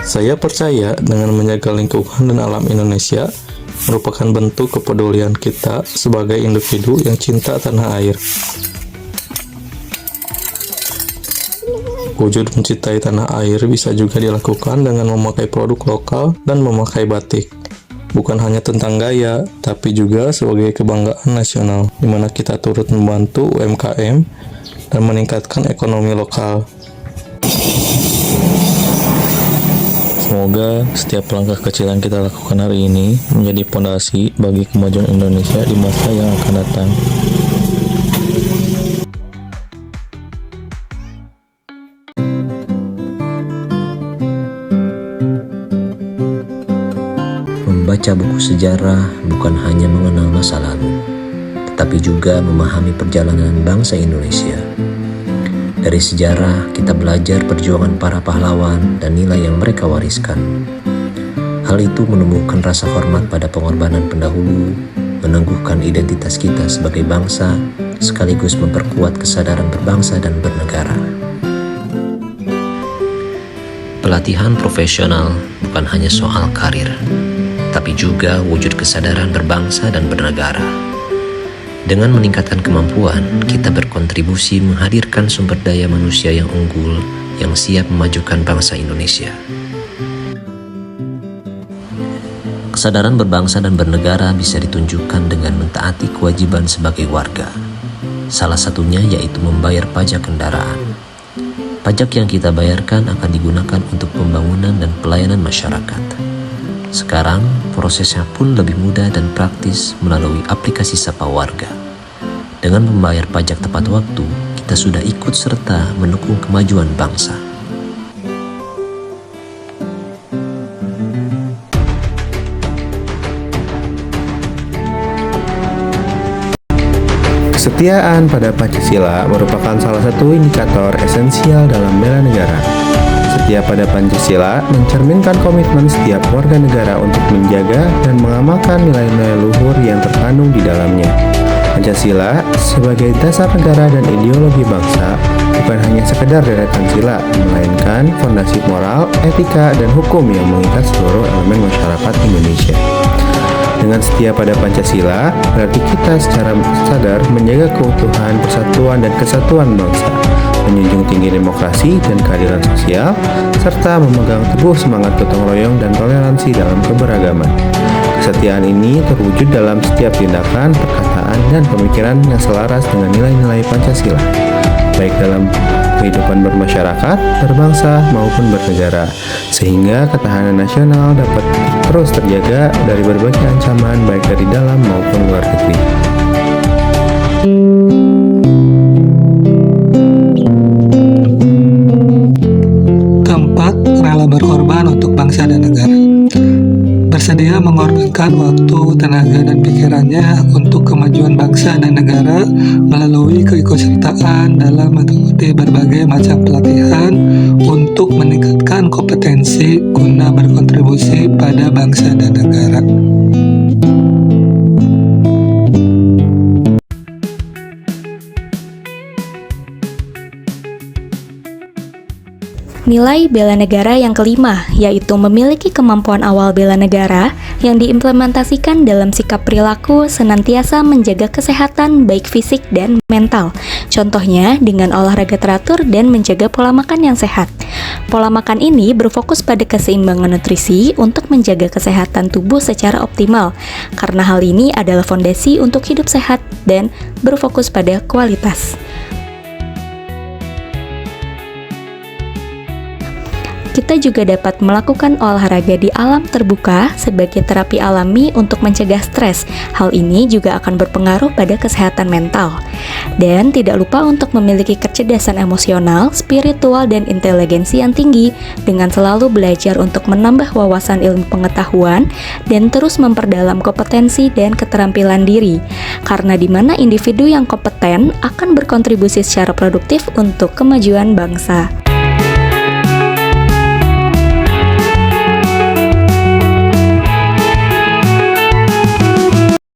Saya percaya dengan menjaga lingkungan dan alam Indonesia merupakan bentuk kepedulian kita sebagai individu yang cinta tanah air. Wujud mencintai tanah air bisa juga dilakukan dengan memakai produk lokal dan memakai batik. Bukan hanya tentang gaya, tapi juga sebagai kebanggaan nasional, di mana kita turut membantu UMKM dan meningkatkan ekonomi lokal. Semoga setiap langkah kecil yang kita lakukan hari ini menjadi fondasi bagi kemajuan Indonesia di masa yang akan datang. Membaca buku sejarah bukan hanya mengenal masa lalu, tetapi juga memahami perjalanan bangsa Indonesia. Dari sejarah, kita belajar perjuangan para pahlawan dan nilai yang mereka wariskan. Hal itu menumbuhkan rasa hormat pada pengorbanan pendahulu, meneguhkan identitas kita sebagai bangsa, sekaligus memperkuat kesadaran berbangsa dan bernegara. Pelatihan profesional bukan hanya soal karir, tapi juga wujud kesadaran berbangsa dan bernegara. Dengan meningkatkan kemampuan, kita berkontribusi menghadirkan sumber daya manusia yang unggul yang siap memajukan bangsa Indonesia. Kesadaran berbangsa dan bernegara bisa ditunjukkan dengan mentaati kewajiban sebagai warga. Salah satunya yaitu membayar pajak kendaraan. Pajak yang kita bayarkan akan digunakan untuk pembangunan dan pelayanan masyarakat. Sekarang, prosesnya pun lebih mudah dan praktis melalui aplikasi Sapa Warga. Dengan membayar pajak tepat waktu, kita sudah ikut serta mendukung kemajuan bangsa. Kesetiaan pada Pancasila merupakan salah satu indikator esensial dalam bela negara. Setia pada Pancasila mencerminkan komitmen setiap warga negara untuk menjaga dan mengamalkan nilai-nilai luhur yang terkandung di dalamnya. Pancasila sebagai dasar negara dan ideologi bangsa bukan hanya sekedar deretan sila, melainkan fondasi moral, etika, dan hukum yang mengikat seluruh elemen masyarakat Indonesia. Dengan setia pada Pancasila, berarti kita secara sadar menjaga keutuhan, persatuan, dan kesatuan bangsa, menjunjung tinggi demokrasi dan keadilan sosial, serta memegang teguh semangat gotong royong dan toleransi dalam keberagaman. Kesetiaan ini terwujud dalam setiap tindakan, perkataan, dan pemikiran yang selaras dengan nilai-nilai Pancasila, baik dalam kehidupan bermasyarakat, berbangsa, maupun bernegara, sehingga ketahanan nasional dapat terus terjaga dari berbagai ancaman baik dari dalam maupun luar negeri. Keempat, rela berkorban untuk bangsa dan negara. Bersedia mengorbankan waktu, tenaga, dan pikirannya untuk kemajuan bangsa dan negara melalui keikutsertaan dalam mengikuti berbagai macam pelatihan untuk meningkatkan kompetensi guna berkontribusi pada bangsa dan negara. Nilai bela negara yang kelima, yaitu memiliki kemampuan awal bela negara yang diimplementasikan dalam sikap perilaku senantiasa menjaga kesehatan baik fisik dan mental. Contohnya dengan olahraga teratur dan menjaga pola makan yang sehat. Pola makan ini berfokus pada keseimbangan nutrisi untuk menjaga kesehatan tubuh secara optimal, karena hal ini adalah fondasi untuk hidup sehat dan berfokus pada kualitas. Kita juga dapat melakukan olahraga di alam terbuka sebagai terapi alami untuk mencegah stres. Hal ini juga akan berpengaruh pada kesehatan mental. Dan tidak lupa untuk memiliki kecerdasan emosional, spiritual, dan inteligensi yang tinggi dengan selalu belajar untuk menambah wawasan ilmu pengetahuan dan terus memperdalam kompetensi dan keterampilan diri. Karena di mana individu yang kompeten akan berkontribusi secara produktif untuk kemajuan bangsa.